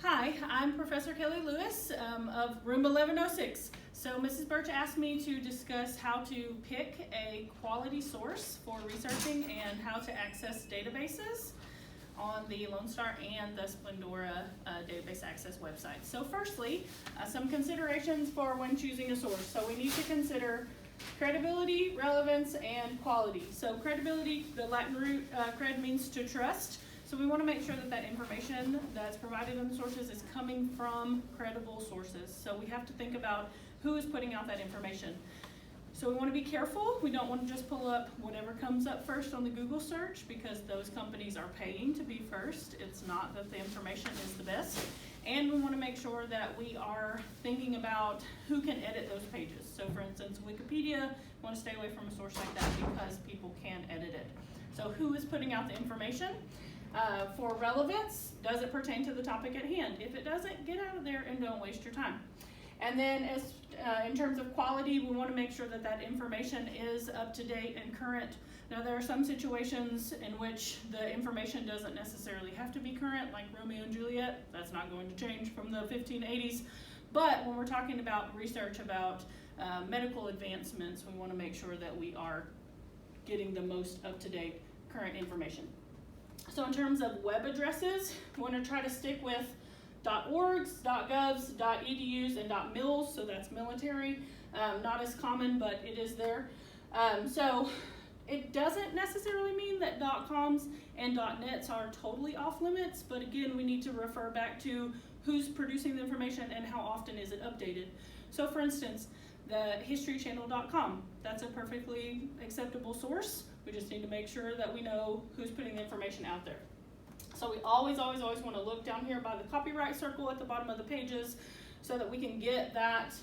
Hi, I'm Professor Kelly Lewis of room 1106. So Mrs. Birch asked me to discuss how to pick a quality source for researching and how to access databases on the Lone Star and the Splendora database access website. So firstly, some considerations for when choosing a source. So we need to consider credibility, relevance, and quality. So credibility, the Latin root cred means to trust. So we want to make sure that that information that's provided in the sources is coming from credible sources. So we have to think about who is putting out that information. So we want to be careful. We don't want to just pull up whatever comes up first on the Google search because those companies are paying to be first. It's not that the information is the best. And we want to make sure that we are thinking about who can edit those pages. So for instance, Wikipedia, we want to stay away from a source like that because people can edit it. So who is putting out the information? For relevance, does it pertain to the topic at hand? If it doesn't, get out of there and don't waste your time. And then in terms of quality, we want to make sure that that information is up to date and current. Now there are some situations in which the information doesn't necessarily have to be current, like Romeo and Juliet. That's not going to change from the 1580s. But when we're talking about research about medical advancements, we want to make sure that we are getting the most up-to-date current information. So in terms of web addresses, we want to try to stick with .orgs, .govs, .edus, and .mils, so that's military. Not as common, but it is there. So it doesn't necessarily mean that .coms and .nets are totally off limits, but again, we need to refer back to who's producing the information and how often is it updated. So for instance, the historychannel.com, that's a perfectly acceptable source. We just need to make sure that we know who's putting the information out there. So we always want to look down here by the copyright circle at the bottom of the pages so that we can get that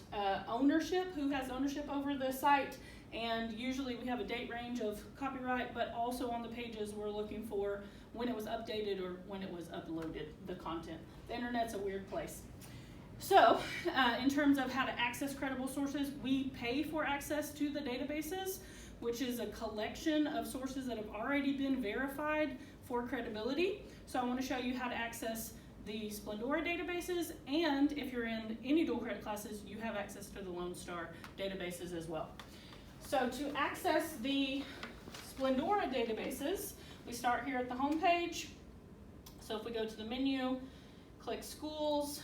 ownership, who has ownership over the site. And usually we have a date range of copyright, but also on the pages we're looking for when it was updated or when it was uploaded, the content. The internet's a weird place. So in terms of how to access credible sources, we pay for access to the databases, which is a collection of sources that have already been verified for credibility. So I want to show you how to access the Splendora databases, and if you're in any dual credit classes, you have access to the Lone Star databases as well. So to access the Splendora databases, we start here at the home page. So if we go to the menu, click Schools,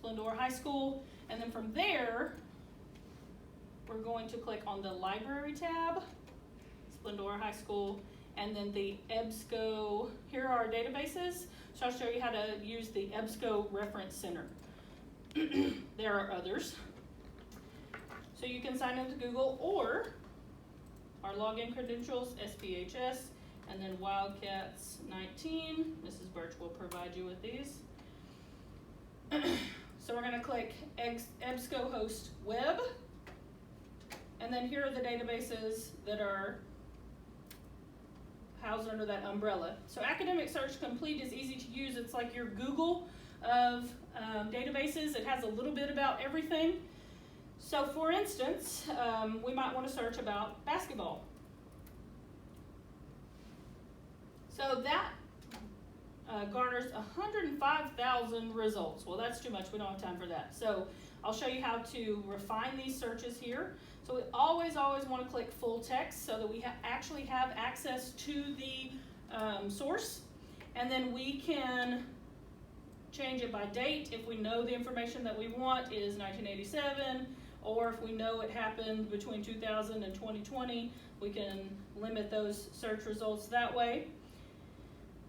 Splendora High School, and then from there, we're going to click on the Library tab, Splendora High School, and then the Ebsco. Here are our databases. So I'll show you how to use the Ebsco Reference Center. There are others. So you can sign into Google or our login credentials, SPHS, and then Wildcats 19. Mrs. Birch will provide you with these. So we're going to click Ebsco Host Web. And then here are the databases that are housed under that umbrella. So Academic Search Complete is easy to use. It's like your Google of databases. It has a little bit about everything. So for instance, we might want to search about basketball. So that garners 105,000 results. Well, that's too much. We don't have time for that. So I'll show you how to refine these searches here. So we always want to click full text so that we actually have access to the source. And then we can change it by date if we know the information that we want is 1987, or if we know it happened between 2000 and 2020, we can limit those search results that way.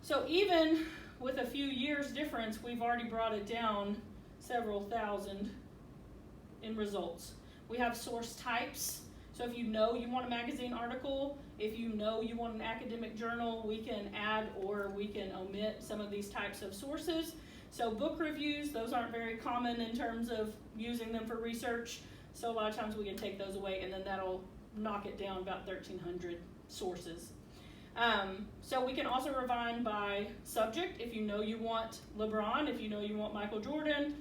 So even with a few years difference, we've already brought it down several thousand in results. We have source types. So if you know you want a magazine article, if you know you want an academic journal, we can add or we can omit some of these types of sources. So book reviews, those aren't very common in terms of using them for research. So a lot of times we can take those away and then that'll knock it down about 1,300 sources. So we can also refine by subject. If you know you want LeBron, if you know you want Michael Jordan,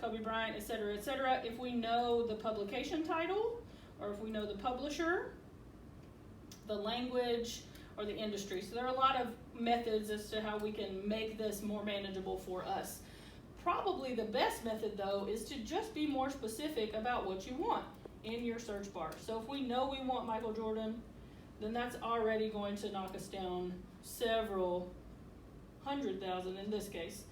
Kobe Bryant, etc., etc. If we know the publication title, or if we know the publisher, the language, or the industry. So there are a lot of methods as to how we can make this more manageable for us. Probably the best method, though, is to just be more specific about what you want in your search bar. So if we know we want Michael Jordan, then that's already going to knock us down several 100,000 in this case.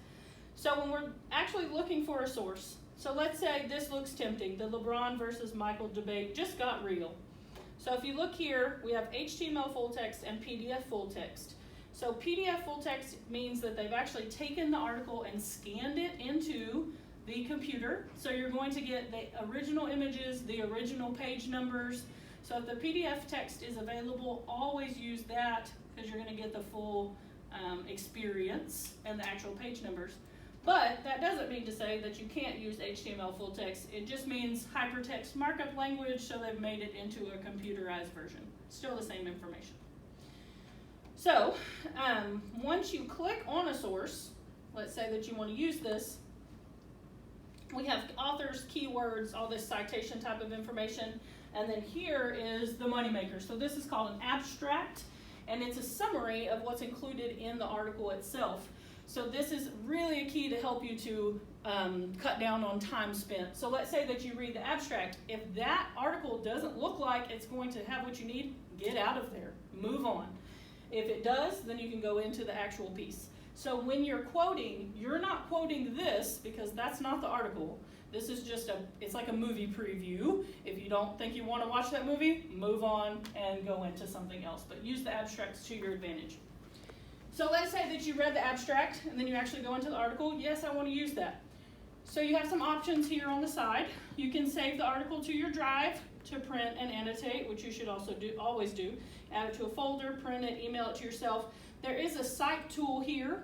So when we're actually looking for a source, so let's say this looks tempting. The LeBron versus Michael debate just got real. So if you look here, we have HTML full text and PDF full text. So PDF full text means that they've actually taken the article and scanned it into the computer. So you're going to get the original images, the original page numbers. So if the PDF text is available, always use that because you're going to get the full experience and the actual page numbers. But that doesn't mean to say that you can't use HTML full text. It just means hypertext markup language, so they've made it into a computerized version. Still the same information. So once you click on a source, let's say that you want to use this, we have authors, keywords, all this citation type of information, and then here is the moneymaker. So this is called an abstract, and it's a summary of what's included in the article itself. So this is really a key to help you to cut down on time spent. So let's say that you read the abstract. If that article doesn't look like it's going to have what you need, get out of there, move on. If it does, then you can go into the actual piece. So when you're quoting, you're not quoting this because that's not the article. This is just it's like a movie preview. If you don't think you want to watch that movie, move on and go into something else. But use the abstracts to your advantage. So let's say that you read the abstract and then you actually go into the article. Yes, I want to use that. So you have some options here on the side. You can save the article to your drive to print and annotate, which you should also always do. Add it to a folder, print it, email it to yourself. There is a Cite Tool here.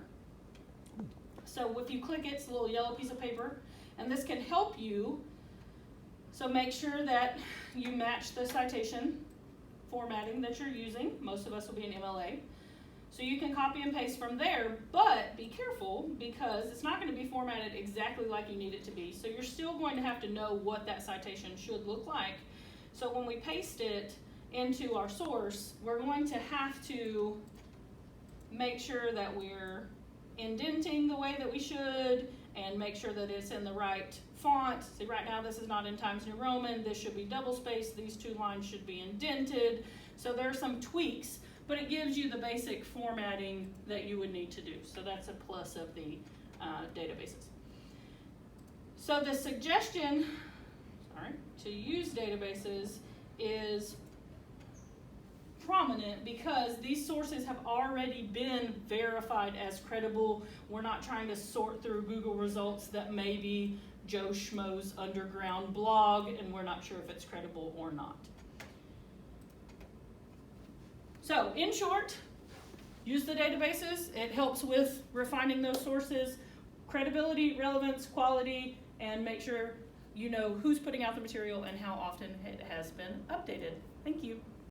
So if you click it, it's a little yellow piece of paper, and this can help you. So make sure that you match the citation formatting that you're using. Most of us will be in MLA. So you can copy and paste from there, but be careful because it's not going to be formatted exactly like you need it to be. So you're still going to have to know what that citation should look like. So when we paste it into our source, we're going to have to make sure that we're indenting the way that we should and make sure that it's in the right font. See, right now this is not in Times New Roman. This should be double spaced. These two lines should be indented. So there are some tweaks, but it gives you the basic formatting that you would need to do. So that's a plus of the databases. So the suggestion, to use databases is prominent because these sources have already been verified as credible. We're not trying to sort through Google results that may be Joe Schmo's underground blog, and we're not sure if it's credible or not. So, in short, use the databases. It helps with refining those sources, credibility, relevance, quality, and make sure you know who's putting out the material and how often it has been updated. Thank you.